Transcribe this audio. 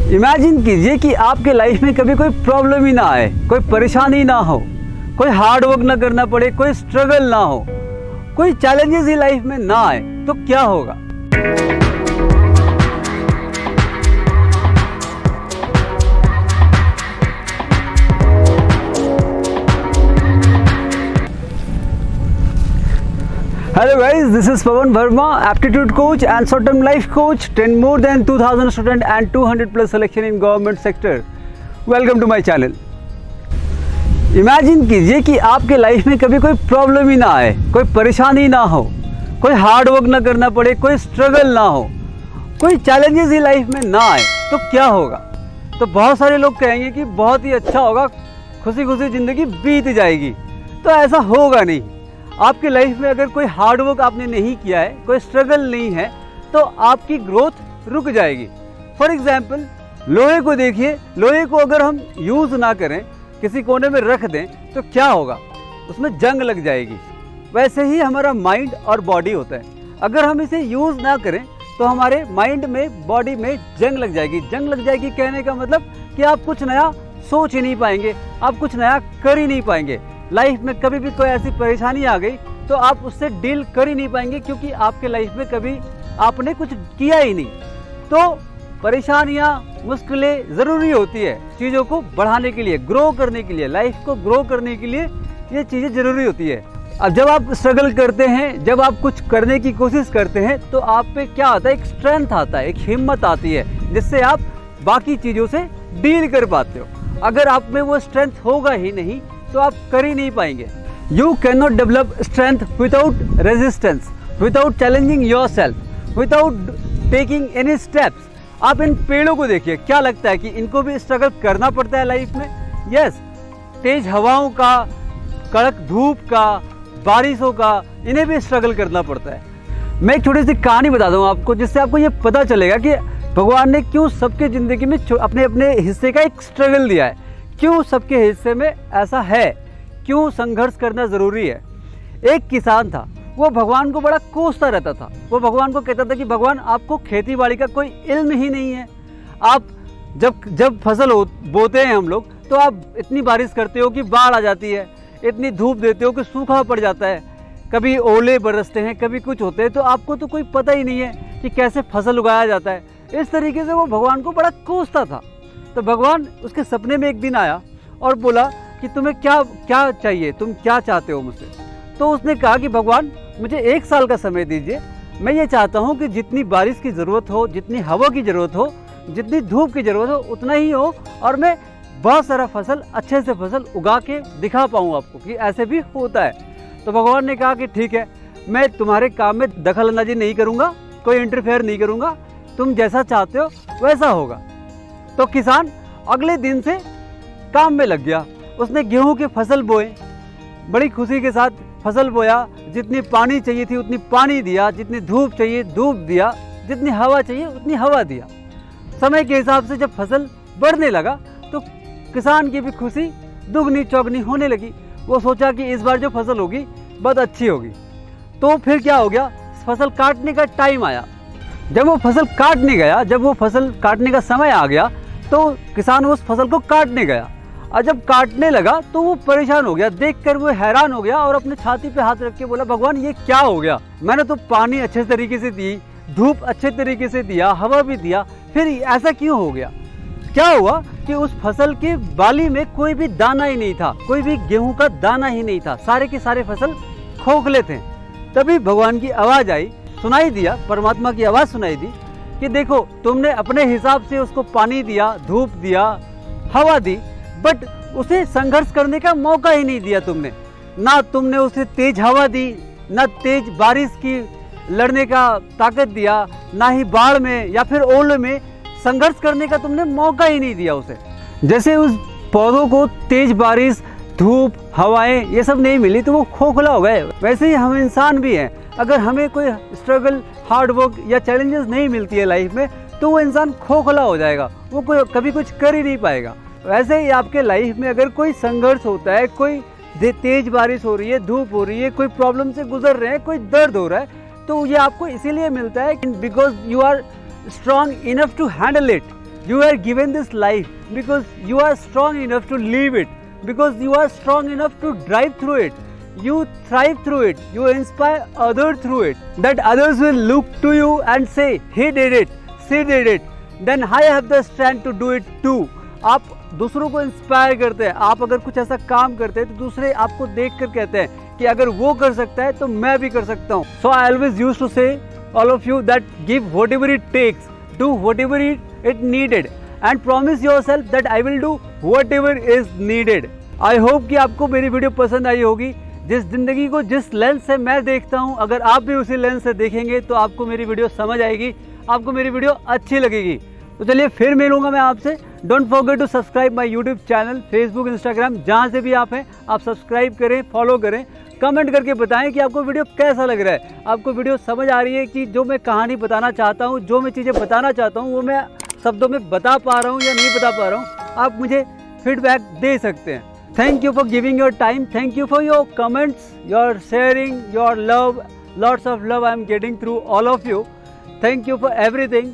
Imagine कीजिए कि आपके लाइफ में कभी कोई प्रॉब्लम ही ना आए, कोई परेशानी ना हो, कोई हार्ड वर्क ना करना पड़े, कोई स्ट्रगल ना हो, कोई चैलेंजेस ही लाइफ में ना आए, तो क्या होगा। Hello guys, this is Pawan Verma, aptitude coach and short-term life coach, trained more than 2000 students and 200 plus selection in government sector. Welcome to my channel. Imagine कीजिए कि आपके लाइफ में कभी कोई प्रॉब्लम ही ना आए, कोई परेशानी ना हो, कोई हार्ड वर्क ना करना पड़े, कोई स्ट्रगल ना हो, कोई चैलेंजेस ही लाइफ में ना आए, तो क्या होगा। तो बहुत सारे लोग कहेंगे कि बहुत ही अच्छा होगा, खुशी खुशी ज़िंदगी बीत जाएगी। तो ऐसा होगा नहीं। आपकी लाइफ में अगर कोई हार्ड वर्क आपने नहीं किया है, कोई स्ट्रगल नहीं है, तो आपकी ग्रोथ रुक जाएगी। फॉर एग्जाम्पल, लोहे को देखिए, लोहे को अगर हम यूज़ ना करें, किसी कोने में रख दें, तो क्या होगा, उसमें जंग लग जाएगी। वैसे ही हमारा माइंड और बॉडी होता है, अगर हम इसे यूज़ ना करें तो हमारे माइंड में, बॉडी में जंग लग जाएगी। जंग लग जाएगी कहने का मतलब कि आप कुछ नया सोच ही नहीं पाएंगे, आप कुछ नया कर ही नहीं पाएंगे। लाइफ में कभी भी कोई ऐसी परेशानी आ गई तो आप उससे डील कर ही नहीं पाएंगे, क्योंकि आपके लाइफ में कभी आपने कुछ किया ही नहीं। तो परेशानियां, मुश्किलें ज़रूरी होती है चीज़ों को बढ़ाने के लिए, ग्रो करने के लिए, लाइफ को ग्रो करने के लिए ये चीज़ें ज़रूरी होती है। अब जब आप स्ट्रगल करते हैं, जब आप कुछ करने की कोशिश करते हैं, तो आप पे क्या आता है, एक स्ट्रेंथ आता है, एक हिम्मत आती है, जिससे आप बाकी चीज़ों से डील कर पाते हो। अगर आप में वो स्ट्रेंथ होगा ही नहीं तो आप कर ही नहीं पाएंगे। You can not develop strength without resistance, without challenging your self, without taking any steps. आप इन पेड़ों को देखिए, क्या लगता है कि इनको भी स्ट्रगल करना पड़ता है लाइफ में। यस, तेज हवाओं का, कड़क धूप का, बारिशों का, इन्हें भी स्ट्रगल करना पड़ता है। मैं एक छोटी सी कहानी बता दूँ आपको, जिससे आपको ये पता चलेगा कि भगवान ने क्यों सबके ज़िंदगी में अपने अपने हिस्से का एक स्ट्रगल दिया है, क्यों सबके हिस्से में ऐसा है, क्यों संघर्ष करना ज़रूरी है। एक किसान था, वो भगवान को बड़ा कोसता रहता था। वो भगवान को कहता था कि भगवान, आपको खेती बाड़ी का कोई इल्म ही नहीं है। आप जब फसल बोते हैं हम लोग, तो आप इतनी बारिश करते हो कि बाढ़ आ जाती है, इतनी धूप देते हो कि सूखा पड़ जाता है, कभी ओले बरसते हैं, कभी कुछ होते हैं, तो आपको तो कोई पता ही नहीं है कि कैसे फसल उगाया जाता है। इस तरीके से वो भगवान को बड़ा कोसता था। तो भगवान उसके सपने में एक दिन आया और बोला कि तुम्हें क्या क्या चाहिए, तुम क्या चाहते हो मुझसे। तो उसने कहा कि भगवान, मुझे 1 साल का समय दीजिए, मैं ये चाहता हूँ कि जितनी बारिश की ज़रूरत हो, जितनी हवा की ज़रूरत हो, जितनी धूप की ज़रूरत हो, उतना ही हो, और मैं बहुत सारा फसल, अच्छे से फसल उगा के दिखा पाऊँ आपको कि ऐसे भी होता है। तो भगवान ने कहा कि ठीक है, मैं तुम्हारे काम में दखल अंदाजी नहीं करूँगा, कोई इंटरफेयर नहीं करूँगा, तुम जैसा चाहते हो वैसा होगा। तो किसान अगले दिन से काम में लग गया। उसने गेहूं की फसल बोए, बड़ी खुशी के साथ फसल बोया, जितनी पानी चाहिए थी उतनी पानी दिया, जितनी धूप चाहिए धूप दिया, जितनी हवा चाहिए उतनी हवा दिया। समय के हिसाब से जब फसल बढ़ने लगा तो किसान की भी खुशी दुगनी चौगनी होने लगी। वो सोचा कि इस बार जो फसल होगी बहुत अच्छी होगी। तो फिर क्या हो गया, फसल काटने का टाइम आया। जब वो फसल काटने गया, जब वो फसल काटने का समय आ गया, तो किसान उस फसल को काटने गया, और जब काटने लगा तो वो परेशान हो गया। देखकर वो हैरान हो गया और अपने छाती पे हाथ रख के बोला, भगवान ये क्या हो गया, मैंने तो पानी अच्छे तरीके से दी, धूप अच्छे तरीके से दिया, हवा भी दिया, फिर ऐसा क्यों हो गया। क्या हुआ कि उस फसल के बाली में कोई भी दाना ही नहीं था, कोई भी गेहूं का दाना ही नहीं था, सारे के सारे फसल खोखले थे। तभी भगवान की आवाज़ आई, सुनाई दिया, परमात्मा की आवाज़ सुनाई दी कि देखो, तुमने अपने हिसाब से उसको पानी दिया, धूप दिया, हवा दी, बट उसे संघर्ष करने का मौका ही नहीं दिया तुमने। ना तुमने उसे तेज हवा दी, ना तेज बारिश की लड़ने का ताकत दिया, ना ही बाढ़ में या फिर ओले में संघर्ष करने का तुमने मौका ही नहीं दिया उसे। जैसे उस पौधों को तेज बारिश, धूप, हवाएं ये सब नहीं मिली तो वो खोखला हो गए, वैसे ही हम इंसान भी हैं। अगर हमें कोई स्ट्रगल, हार्ड वर्क या चैलेंजेस नहीं मिलती है लाइफ में, तो वो इंसान खोखला हो जाएगा, वो कभी कुछ कर ही नहीं पाएगा। वैसे ही आपके लाइफ में अगर कोई संघर्ष होता है, कोई तेज बारिश हो रही है, धूप हो रही है, कोई प्रॉब्लम से गुजर रहे हैं, कोई दर्द हो रहा है, तो ये आपको इसीलिए मिलता है because you are strong enough to handle it. You are given this life because you are strong enough to live it, because you are strong enough to drive through it. You thrive through it. You inspire others through it. That others will look to you and say, he did it, she did it. Then I have the strength to do it too. आप दूसरों को inspire करते हैं. आप अगर कुछ ऐसा काम करते हैं तो दूसरे आपको देख कर कहते हैं कि अगर वो कर सकता है तो मैं भी कर सकता हूँ. So I always used to say all of you that give whatever it takes. Do whatever it needed and promise yourself that I will do whatever is needed. I hope कि आपको मेरी वीडियो पसंद आई होगी. जिस ज़िंदगी को जिस lens से मैं देखता हूँ, अगर आप भी उसी लेंस से देखेंगे तो आपको मेरी वीडियो समझ आएगी, आपको मेरी वीडियो अच्छी लगेगी. तो चलिए फिर मिलूंगा मैं आपसे. Don't forget to subscribe my YouTube channel, Facebook, Instagram, जहाँ से भी आप हैं आप सब्सक्राइब करें, फॉलो करें. कमेंट करके बताएं कि आपको वीडियो कैसा लग रहा है. आपको वीडियो समझ आ रही है कि जो मैं कहानी बताना चाहता हूँ, जो मैं चीज़ें बताना चाहता हूँ वो मैं शब्दों में बता पा रहा हूँ या नहीं बता पा रहा हूँ. आप मुझे फीडबैक दे सकते हैं. Thank you for giving your time. Thank you for your comments, your sharing, your love. Lots of love I am getting through all of you. Thank you for everything.